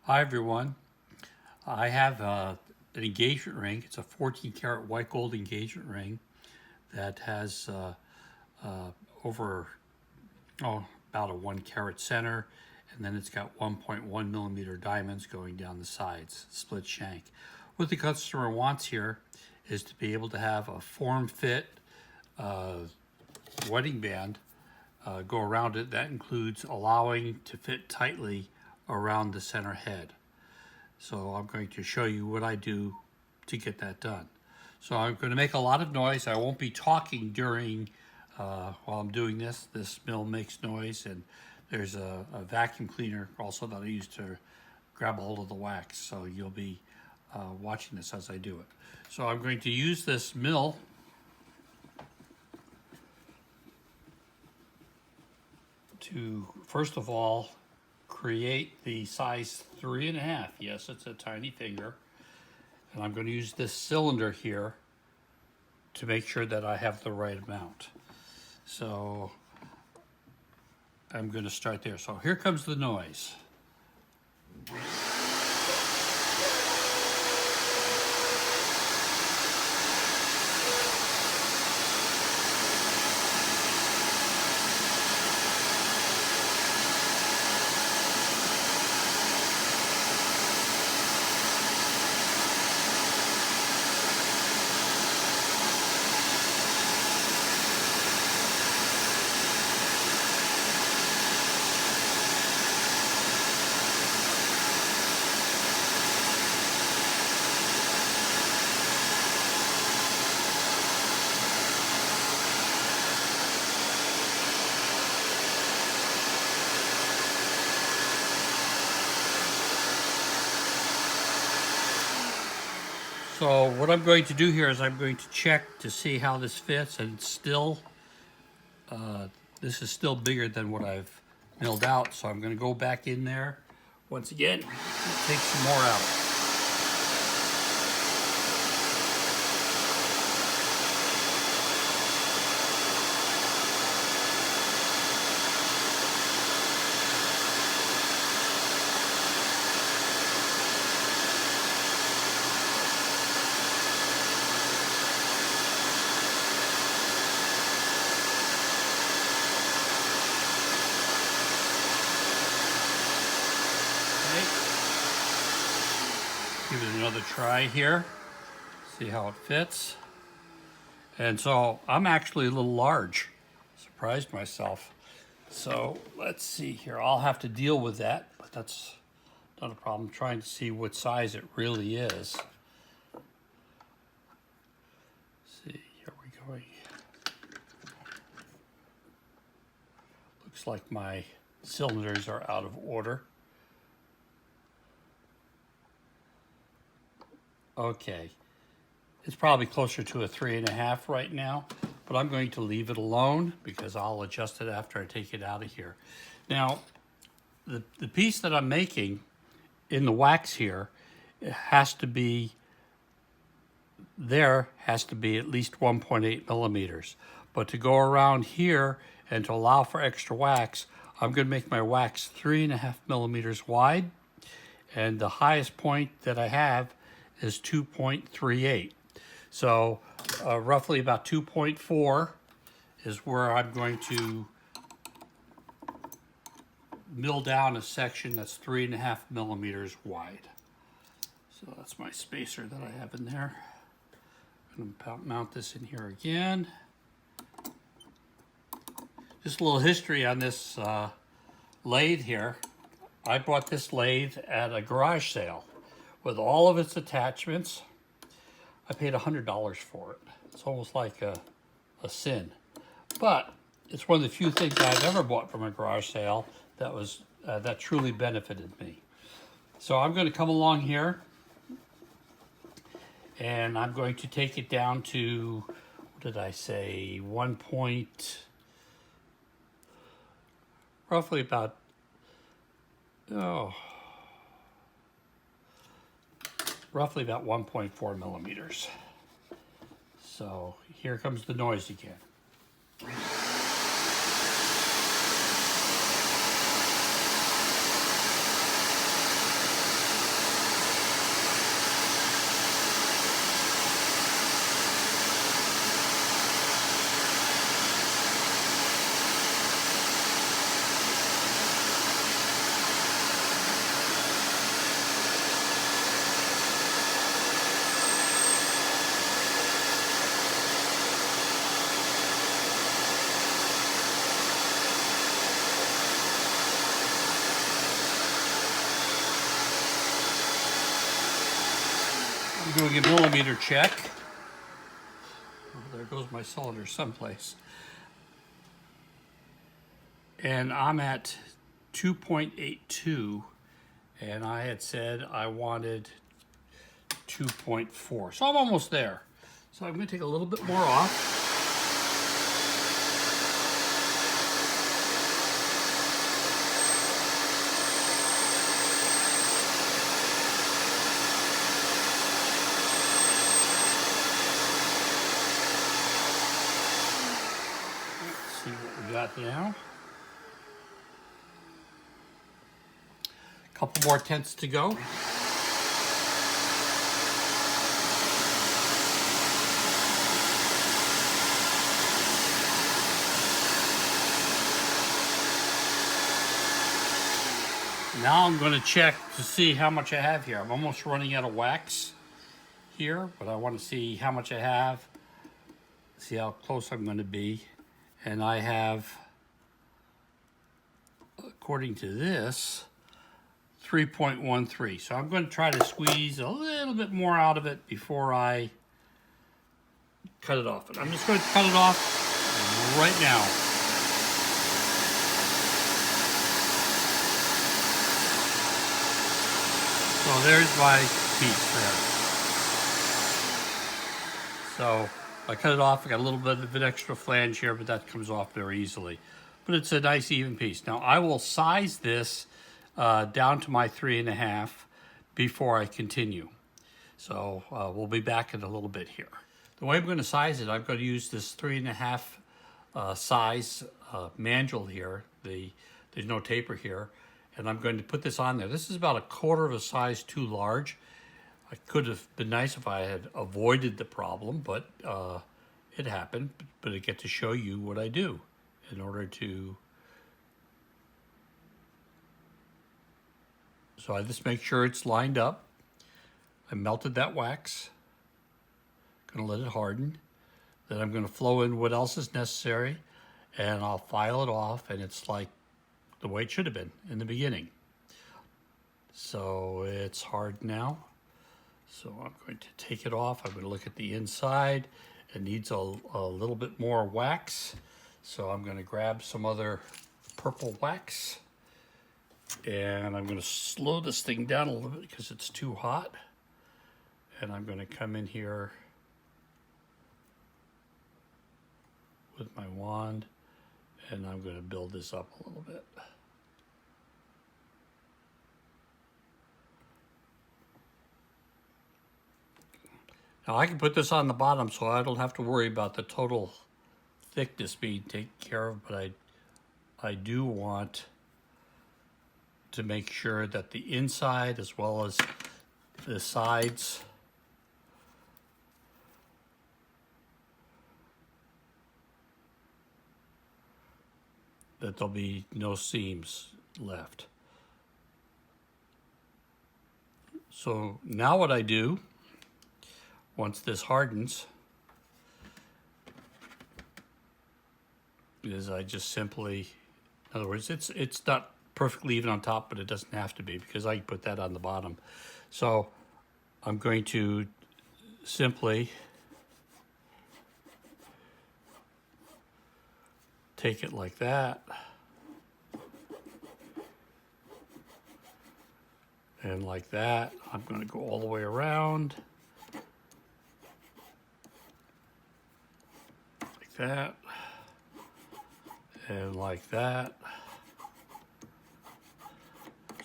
Hi everyone. I have an engagement ring. It's a 14 karat white gold engagement ring that has over about a 1 carat center, and then it's got 1.1 millimeter diamonds going down the sides, split shank. What the customer wants here is to be able to have a form fit wedding band go around it. That includes allowing to fit tightly around the center head. So I'm going to show you what I do to get that done. So I'm going to make a lot of noise. I won't be talking during while I'm doing this. This mill makes noise, and there's a vacuum cleaner also that I use to grab a hold of the wax. So you'll be watching this as I do it. So I'm going to use this mill to, first of all, create the size 3.5. Yes, it's a tiny finger. And I'm going to use this cylinder here to make sure that I have the right amount. So I'm going to start there. So here comes the noise. So what I'm going to do here is I'm going to check to see how this fits, and it's still, this is still bigger than what I've milled out. So I'm going to go back in there once again and take some more out. Give it another try here, see how it fits. And so I'm actually a little large, surprised myself. So let's see here, I'll have to deal with that, but that's not a problem. I'm trying to see what size it really is. See, here we go. Looks like my cylinders are out of order. Okay, it's probably closer to a 3.5 right now, but I'm going to leave it alone because I'll adjust it after I take it out of here. Now, the piece that I'm making in the wax here, it has to be at least 1.8 millimeters. But to go around here and to allow for extra wax, I'm going to make my wax 3.5 millimeters wide, and the highest point that I have is 2.38. So roughly about 2.4 is where I'm going to mill down a section that's 3.5 millimeters wide. So that's my spacer that I have in there. I'm going to mount this in here again. Just a little history on this lathe here. I bought this lathe at a garage sale with all of its attachments. I paid $100 for it. It's almost like a sin. But it's one of the few things I've ever bought from a garage sale that was that truly benefited me. So I'm going to come along here, and I'm going to take it down to, what did I say, roughly about, roughly about 1.4 millimeters. So here comes the noise again. doing a millimeter check. Oh, there goes my cylinder someplace. And I'm at 2.82, and I had said I wanted 2.4. So I'm almost there. So I'm going to take a little bit more off. Let's see what we got now. A couple more tenths to go. Now I'm going to check to see how much I have here. I'm almost running out of wax here, but I want to see how much I have, see how close I'm going to be. And I have, according to this, 3.13. So I'm going to try to squeeze a little bit more out of it before I cut it off. And I'm just going to cut it off right now. So there's my piece there. So I cut it off. I got a little bit of an extra flange here, but that comes off very easily. But it's a nice even piece. Now I will size this down to my 3.5 before I continue. So we'll be back in a little bit here. The way I'm going to size it, I'm going to use this 3.5 size mandrel here. There's no taper here. And I'm going to put this on there. This is about 1/4 of a size too large. I could have been nice if I had avoided the problem, but it happened. But I get to show you what I do in order to. So I just make sure it's lined up. I melted that wax. Gonna let it harden. Then I'm gonna flow in what else is necessary, and I'll file it off, and it's like the way it should have been in the beginning. So it's hard now. So I'm going to take it off. I'm going to look at the inside. It needs a little bit more wax. So I'm going to grab some other purple wax. And I'm going to slow this thing down a little bit because it's too hot. And I'm going to come in here with my wand. And I'm going to build this up a little bit. Now I can put this on the bottom so I don't have to worry about the total thickness being taken care of, but I do want to make sure that the inside as well as the sides that there'll be no seams left. So now what I do, once this hardens, is I just simply, in other words, it's not perfectly even on top, but it doesn't have to be because I can put that on the bottom. So I'm going to simply take it like that. And like that. I'm going to go all the way around. Like that. And like that.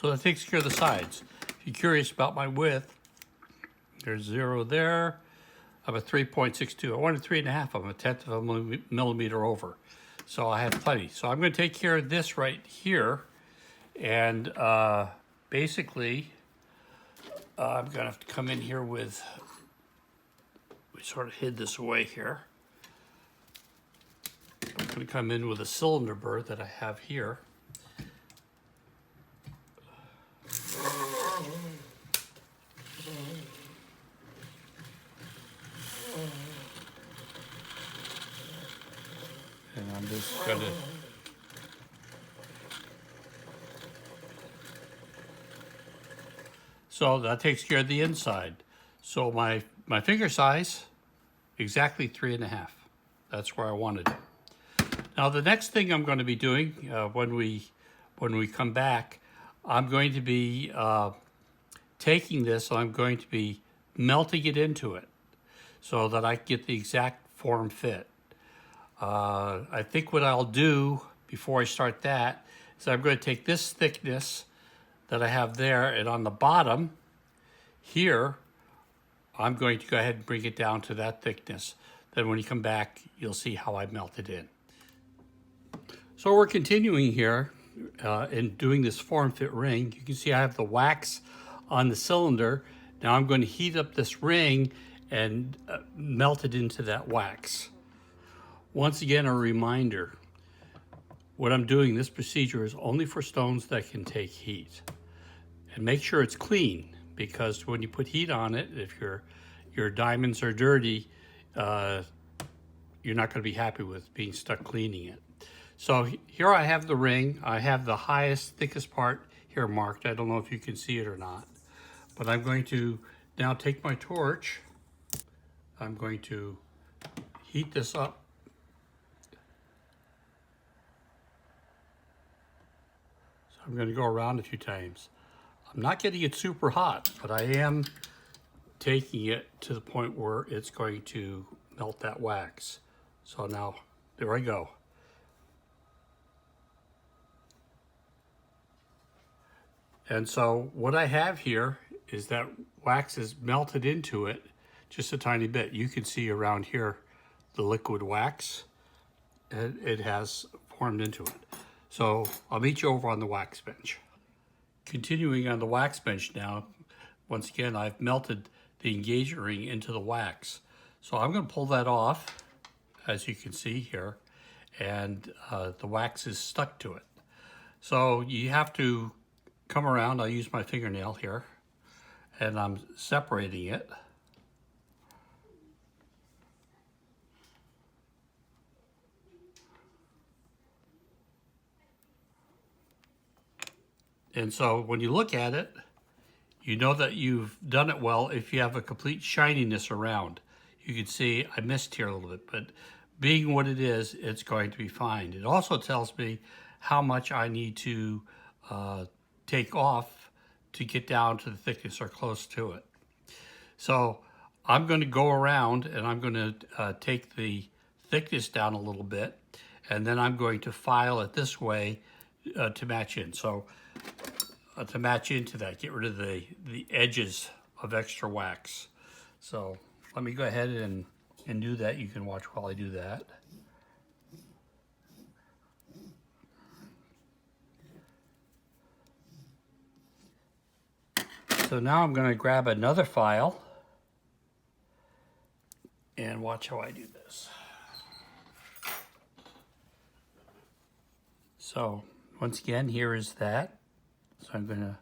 So that takes care of the sides. If you're curious about my width, there's 0 there. I'm at 3.62. I wanted 3.5. I'm 1/10 of a millimeter over. So I have plenty. So I'm going to take care of this right here. And basically, I'm going to have to come in here with, we sort of hid this away here. I'm going to come in with a cylinder burr that I have here. And I'm just going to so that takes care of the inside. So my finger size, exactly 3.5. That's where I wanted it. Now the next thing I'm going to be doing when we come back, I'm going to be taking this, I'm going to be melting it into it so that I get the exact form fit. I think what I'll do before I start that is I'm going to take this thickness that I have there, and on the bottom here, I'm going to go ahead and bring it down to that thickness. Then when you come back, you'll see how I melt it in. So we're continuing here in doing this form fit ring. You can see I have the wax on the cylinder. Now I'm going to heat up this ring and melt it into that wax. Once again, a reminder, what I'm doing, this procedure is only for stones that can take heat. And make sure it's clean, because when you put heat on it, if your diamonds are dirty, you're not going to be happy with being stuck cleaning it. So here I have the ring. I have the highest, thickest part here marked. I don't know if you can see it or not, but I'm going to now take my torch. I'm going to heat this up. So I'm going to go around a few times. I'm not getting it super hot, but I am taking it to the point where it's going to melt that wax. So now, there I go. And so what I have here is that wax is melted into it just a tiny bit. You can see around here the liquid wax, and it has formed into it. So I'll meet you over on the wax bench. Continuing on the wax bench now, once again, I've melted the engagement ring into the wax. So I'm going to pull that off, as you can see here, and the wax is stuck to it. So you have to come around. I'll use my fingernail here, and I'm separating it. And so when you look at it, you know that you've done it well if you have a complete shininess around. You can see I missed here a little bit, but being what it is, it's going to be fine. It also tells me how much I need to take off to get down to the thickness or close to it. So I'm going to go around and I'm going to take the thickness down a little bit, and then I'm going to file it this way to match in. So to match into that, get rid of the edges of extra wax. So let me go ahead and do that. You can watch while I do that. So now I'm going to grab another file and watch how I do this. So once again, here is that. So I'm going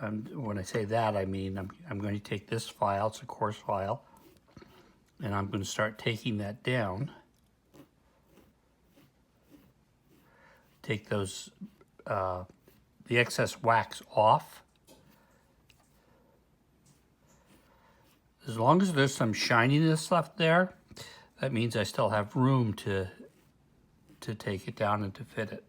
to, when I say that, I mean I'm going to take this file, it's a coarse file, and I'm going to start taking that down. Take those, the excess wax off. As long as there's some shininess left there, that means I still have room to take it down and to fit it.